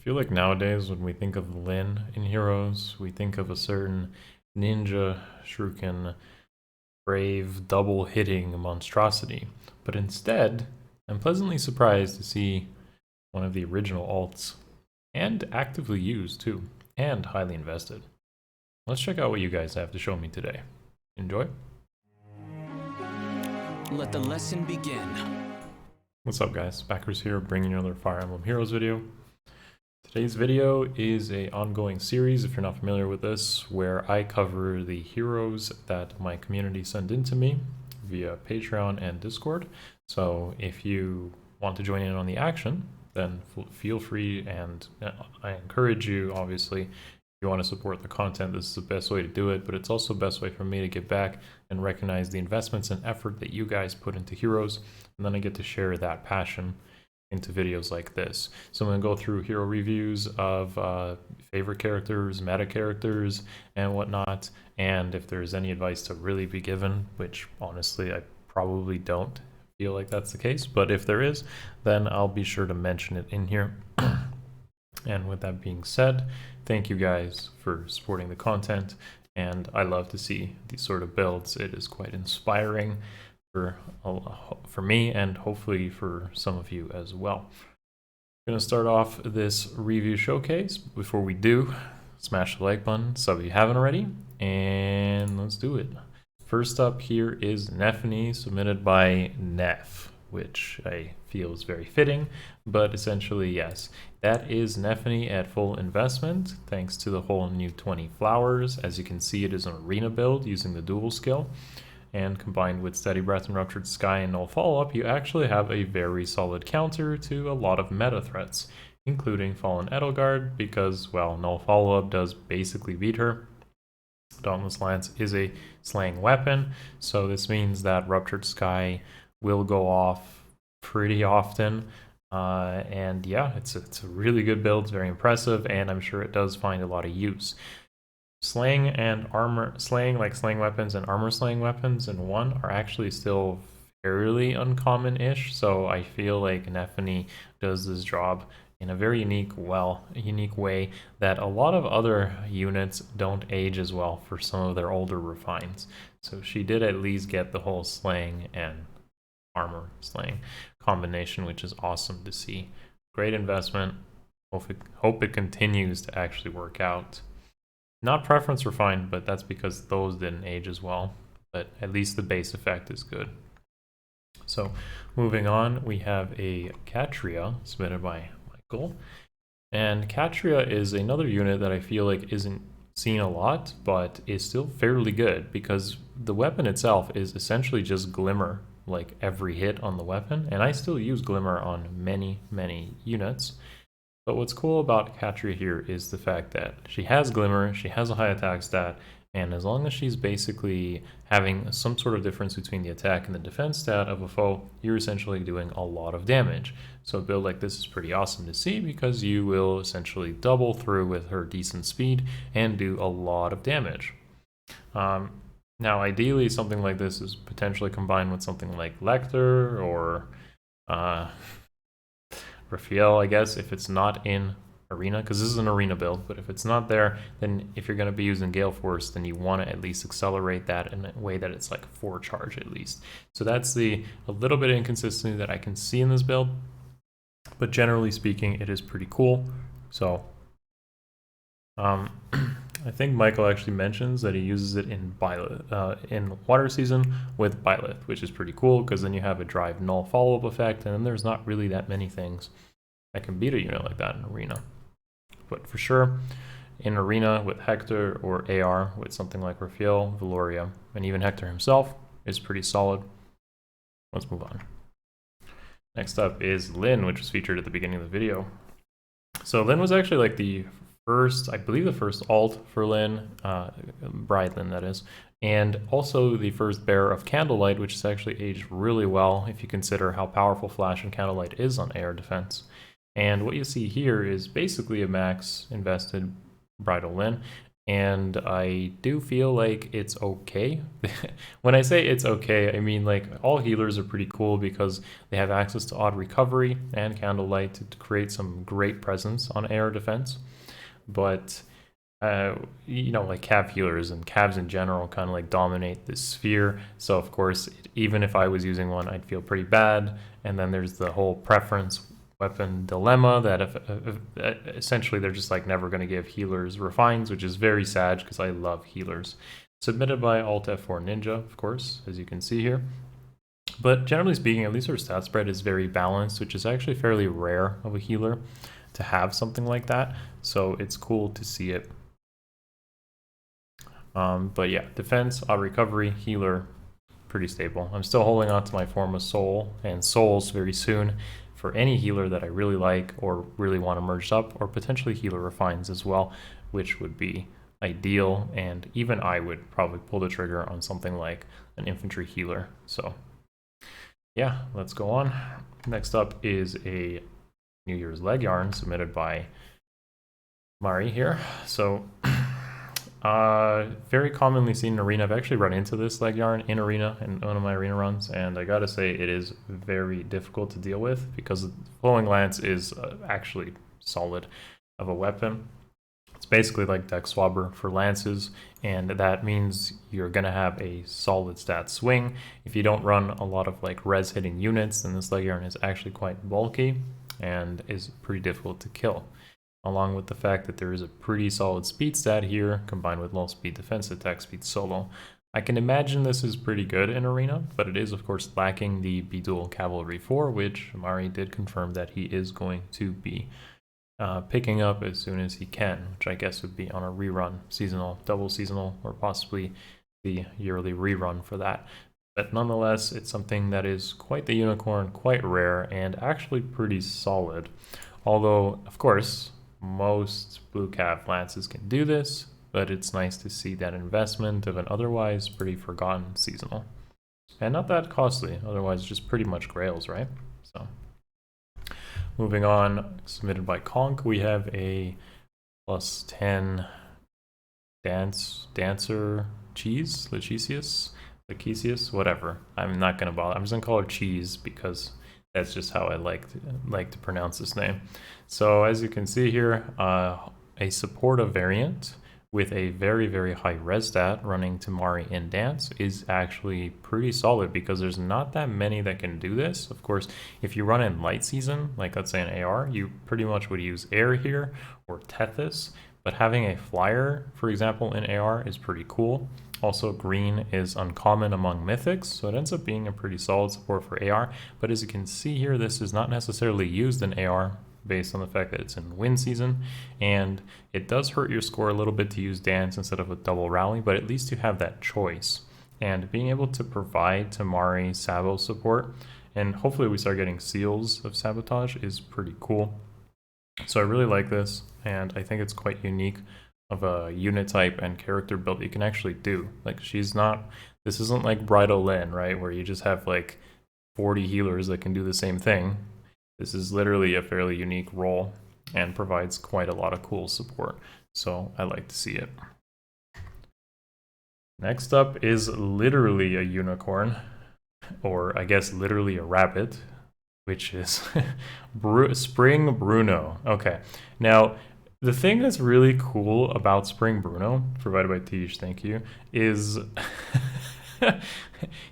feel like nowadays when we think of Lin in Heroes, we think of a certain ninja, shuriken, brave, double-hitting monstrosity. But instead, I'm pleasantly surprised to see one of the original alts, and actively used too, and highly invested. Let's check out what you guys have to show me today. Enjoy. Let the lesson begin. What's up guys, Akariss here, bringing you another Fire Emblem Heroes video. Today's video is an ongoing series, if you're not familiar with this, where I cover the heroes that my community send in to me via Patreon and Discord. So if you want to join in on the action, then feel free, and I encourage you, obviously, if you want to support the content, this is the best way to do it, but it's also the best way for me to give back and recognize the investments and effort that you guys put into heroes, and then I get to share that passion into videos like this. So I'm going to go through hero reviews of favorite characters, meta characters, and whatnot, and if there's any advice to really be given, which honestly I probably don't feel like that's the case, but if there is, then I'll be sure to mention it in here. And with that being said, thank you guys for supporting the content, and I love to see these sort of builds. It is quite inspiring for me, and hopefully for some of you as well. I'm going to start off this review showcase. Before we do, smash the like button, sub if you haven't already, and let's do it. First up here is Nephany, submitted by Neph, which I feel is very fitting, but essentially, yes, that is Nephany at full investment, thanks to the whole new 20 flowers. As you can see, it is an arena build using the dual skill, and combined with Steady Breath and Ruptured Sky and No Follow-Up, you actually have a very solid counter to a lot of meta threats, including Fallen Edelgard, because, well, No Follow-Up does basically beat her. Dauntless Lance is a slaying weapon, so this means that Ruptured Sky will go off pretty often. And yeah, it's a really good build, it's very impressive, and I'm sure it does find a lot of use. Slaying and armor, slaying weapons and armor slaying weapons in one are actually still fairly uncommon-ish, so I feel like Nephany does this job in a very unique way that a lot of other units don't age as well for some of their older refines. So she did at least get the whole slaying and armor slaying combination, which is awesome to see. Great investment. Hope it continues to actually work out. Not preference refined, but that's because those didn't age as well. But at least the base effect is good. So moving on, we have a Catria submitted by Michael. And Catria is another unit that I feel like isn't seen a lot, but is still fairly good because the weapon itself is essentially just Glimmer, like every hit on the weapon. And I still use Glimmer on many units. But what's cool about Catria here is the fact that she has Glimmer, she has a high attack stat, and as long as she's basically having some sort of difference between the attack and the defense stat of a foe, you're essentially doing a lot of damage. So a build like this is pretty awesome to see because you will essentially double through with her decent speed and do a lot of damage. Now ideally something like this is potentially combined with something like Lecter or Raphael, I guess, if it's not in arena, because this is an arena build, but if it's not there, then if you're going to be using Gale Force, then you want to at least accelerate that in a way that it's like 4 charge at least. So that's a little bit of inconsistency that I can see in this build, but generally speaking, it is pretty cool. So I think Michael actually mentions that he uses it in in water season with Byleth, which is pretty cool because then you have a drive null follow-up effect, and then there's not really that many things that can beat a unit like that in arena. But for sure, in arena with Hector or AR with something like Raphael, Valoria, and even Hector himself is pretty solid. Let's move on. Next up is Lin, which was featured at the beginning of the video. So Lin was actually like the first, I believe the first alt for Lin, Bride Lin that is, and also the first bearer of Candlelight, which has actually aged really well if you consider how powerful Flash and Candlelight is on AR defense. And what you see here is basically a max invested Bridal Lin, and I do feel like it's okay. When I say it's okay, I mean like all healers are pretty cool because they have access to odd recovery and candlelight to create some great presence on AR defense. But you know, like cav healers and cavs in general kind of like dominate this sphere. So of course, even if I was using one, I'd feel pretty bad. And then there's the whole preference weapon dilemma that essentially they're just like never going to give healers refines, which is very sad because I love healers. Submitted by Alt F4 Ninja, of course, as you can see here. But generally speaking, at least our stat spread is very balanced, which is actually fairly rare of a healer to have something like that. So it's cool to see it. But yeah, defense, odd recovery, healer, pretty stable. I'm still holding on to my form of soul and souls very soon for any healer that I really like or really want to merge up, or potentially healer refines as well, which would be ideal. And even I would probably pull the trigger on something like an infantry healer. So yeah, let's go on. Next up is a New Year's leg yarn submitted by Mari here. So very commonly seen in arena. I've actually run into this leg yarn in arena in one of my arena runs, and I gotta say it is very difficult to deal with because flowing lance is actually solid of a weapon. It's basically like deck swabber for lances, and that means you're gonna have a solid stat swing. If you don't run a lot of like res hitting units, then this leg yarn is actually quite bulky and is pretty difficult to kill, along with the fact that there is a pretty solid speed stat here, combined with low speed defense, attack speed solo. I can imagine this is pretty good in arena, but it is of course lacking the Beduel Cavalry 4, which Mari did confirm that he is going to be picking up as soon as he can, which I guess would be on a rerun, seasonal, double seasonal, or possibly the yearly rerun for that. But nonetheless, it's something that is quite the unicorn, quite rare, and actually pretty solid. Although, of course, most blue cav lances can do this, but it's nice to see that investment of an otherwise pretty forgotten seasonal. And not that costly, otherwise just pretty much grails, right? So, moving on, submitted by Conk, we have a +10 dancer cheese, Lachisius, whatever. I'm not gonna bother. I'm just gonna call her Cheese because that's just how I like to pronounce this name. So as you can see here, a supportive variant with a very, very high res stat running Tamari in Dance is actually pretty solid because there's not that many that can do this. Of course, if you run in light season, like let's say an AR, you pretty much would use Air here or Tethys, but having a flyer, for example, in AR is pretty cool. Also, green is uncommon among mythics, so it ends up being a pretty solid support for AR. But as you can see here, this is not necessarily used in AR based on the fact that it's in win season, and it does hurt your score a little bit to use Dance instead of a double rally, but at least you have that choice. And being able to provide Tamari Sabo support, and hopefully we start getting seals of sabotage, is pretty cool. So I really like this, and I think it's quite unique of a unit type and character build you can actually do. Like, this isn't like Bridal Lyn, right, where you just have like 40 healers that can do the same thing. This is literally a fairly unique role and provides quite a lot of cool support. So I like to see it. Next up is literally a unicorn, or I guess literally a rabbit, which is Spring Bruno. Okay, now the thing that's really cool about Spring Bruno, provided by Tish, thank you, is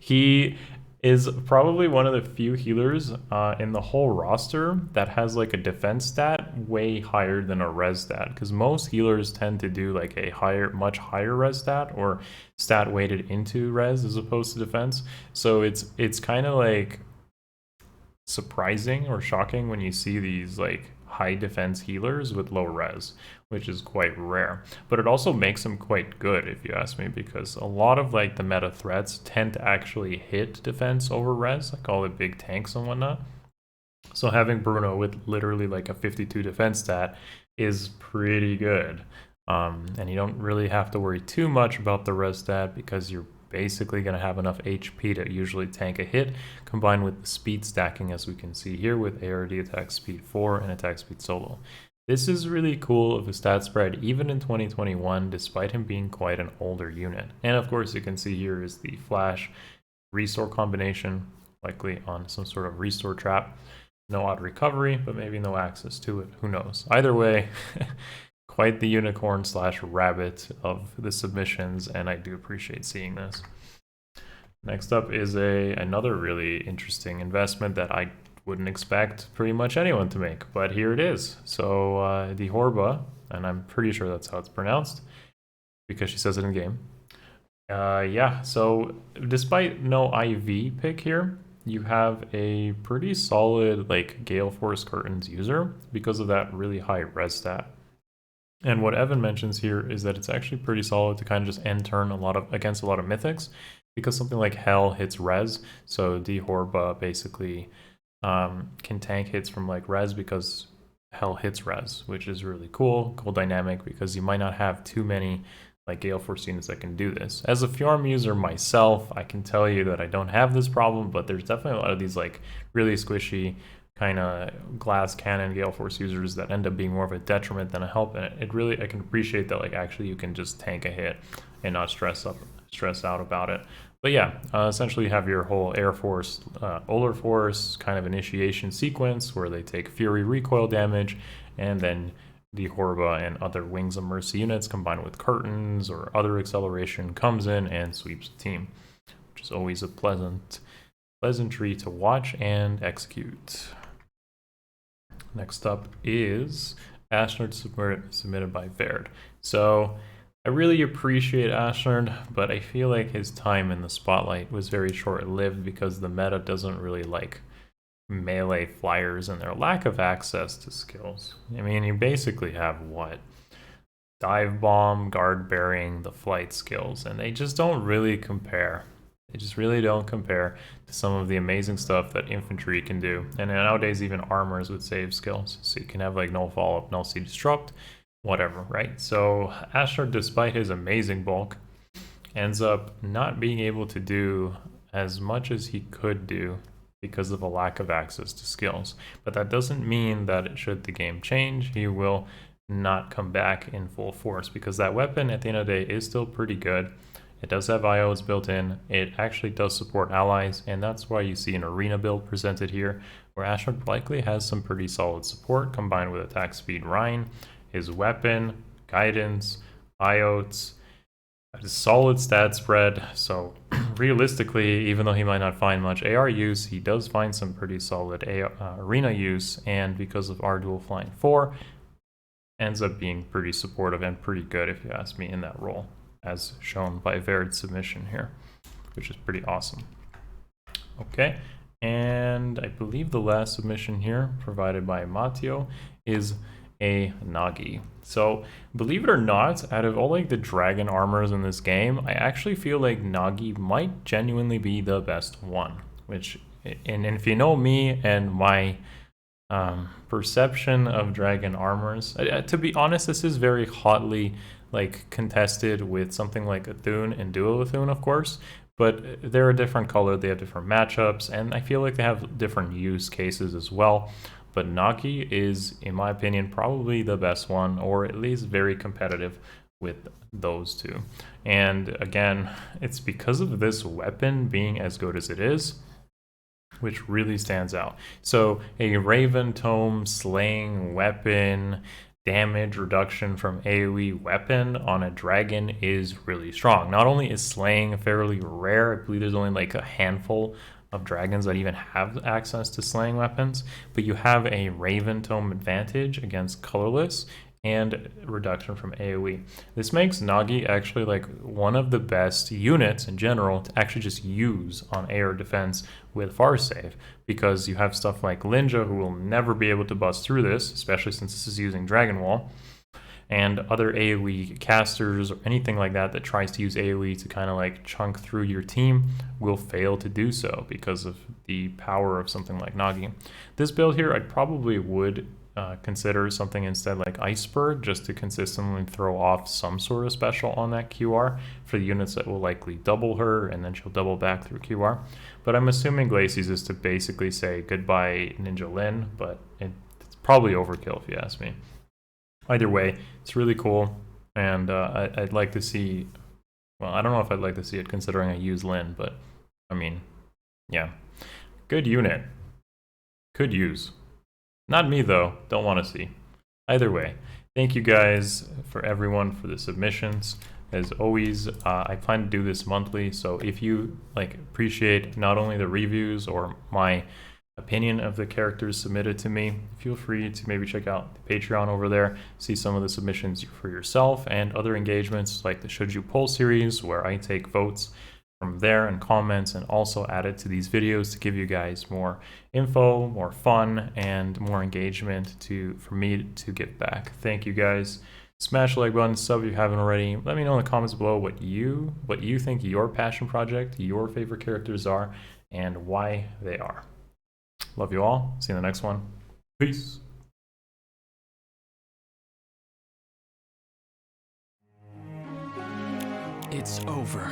he is probably one of the few healers in the whole roster that has like a defense stat way higher than a res stat, because most healers tend to do like a much higher res stat or stat weighted into res as opposed to defense. So it's kind of like surprising or shocking when you see these like high defense healers with low res, which is quite rare. But it also makes them quite good, if you ask me, because a lot of like the meta threats tend to actually hit defense over res, like all the big tanks and whatnot. So having Bruno with literally like a 52 defense stat is pretty good. And you don't really have to worry too much about the res stat because you're basically going to have enough HP to usually tank a hit, combined with the speed stacking, as we can see here with ARD attack speed 4 and attack speed solo. This is really cool of a stat spread even in 2021 despite him being quite an older unit. And of course you can see here is the flash restore combination, likely on some sort of restore trap. No auto recovery, but maybe no access to it, who knows. Either way, quite the unicorn slash rabbit of the submissions, and I do appreciate seeing this. Next up is another really interesting investment that I wouldn't expect pretty much anyone to make, but here it is. So the Horba, and I'm pretty sure that's how it's pronounced because she says it in game. Yeah, so despite no IV pick here, you have a pretty solid like Gale Force Curtains user because of that really high res stat. And what Evan mentions here is that it's actually pretty solid to kind of just end turn against a lot of mythics because something like Hell hits res, so the Horba basically can tank hits from like res because Hell hits res, which is really cool dynamic because you might not have too many like Gale Force units that can do this. As a Fjorm user myself, I can tell you that I don't have this problem, but there's definitely a lot of these like really squishy kind of glass cannon Gale Force users that end up being more of a detriment than a help, and it really, I can appreciate that like actually you can just tank a hit and not stress out about it. But yeah, essentially you have your whole Air Force, Uller Force kind of initiation sequence where they take Fury recoil damage, and then the Horba and other Wings of Mercy units combined with Curtains or other acceleration comes in and sweeps the team, which is always a pleasantry to watch and execute. Next up is Ashnard submitted by Verd. So I really appreciate Ashnard, but I feel like his time in the spotlight was very short-lived because the meta doesn't really like melee flyers and their lack of access to skills. I mean, you basically have what? Dive bomb, guard bearing, the flight skills, and they just don't really compare. They just really don't compare to some of the amazing stuff that infantry can do. And nowadays even armors with save skills. So you can have like null follow-up, null see disrupt, whatever, right? So Ashnard, despite his amazing bulk, ends up not being able to do as much as he could do because of a lack of access to skills. But that doesn't mean that should the game change, he will not come back in full force because that weapon at the end of the day is still pretty good. It does have IOs built in, it actually does support allies, and that's why you see an arena build presented here, where Ashnard likely has some pretty solid support combined with attack speed Rhine, his weapon, guidance, IOs, a solid stat spread, so realistically, even though he might not find much AR use, he does find some pretty solid arena use, and because of our dual flying 4, ends up being pretty supportive and pretty good if you ask me in that role, as shown by Verd's submission here, which is pretty awesome. Okay, and I believe the last submission here, provided by Matteo, is a Nagi. So, believe it or not, out of all like the dragon armors in this game, I actually feel like Nagi might genuinely be the best one. Which, and if you know me and my perception of dragon armors, to be honest, this is very hotly like contested with something like Athun and Duo Athun, of course, but they're a different color, they have different matchups, and I feel like they have different use cases as well. But Nagi is, in my opinion, probably the best one, or at least very competitive with those two. And again, it's because of this weapon being as good as it is, which really stands out. So a Raven Tome slaying weapon, damage reduction from AoE weapon on a dragon is really strong. Not only is slaying fairly rare, I believe there's only like a handful of dragons that even have access to slaying weapons, but you have a Raven Tome advantage against colorless and reduction from AoE. This makes Nagi actually like one of the best units in general to actually just use on air defense with far save, because you have stuff like Linja who will never be able to bust through this, especially since this is using Dragon Wall, and other AoE casters or anything like that that tries to use AoE to kind of like chunk through your team will fail to do so because of the power of something like Nagi. This build here, I probably would consider something instead like Iceberg, just to consistently throw off some sort of special on that QR for the units that will likely double her, and then she'll double back through QR. But I'm assuming Glacies is to basically say goodbye Ninja Lin, but it's probably overkill if you ask me. Either way, it's really cool, and I'd like to see. Well, I don't know if I'd like to see it considering I use Lin, but I mean, yeah, good unit. Could use. Not me though. Don't want to see. Either way, thank you guys for everyone for the submissions. As always, I plan to do this monthly, so if you appreciate not only the reviews or my opinion of the characters submitted to me, feel free to maybe check out the Patreon over there, see some of the submissions for yourself, and other engagements like the Should You Poll series, where I take votes from there and comments and also add it to these videos to give you guys more info, more fun, and more engagement for me to give back. Thank you guys. Smash the like button, sub if you haven't already. Let me know in the comments below what you think your passion project, your favorite characters are, and why they are. Love you all. See you in the next one. Peace. It's over.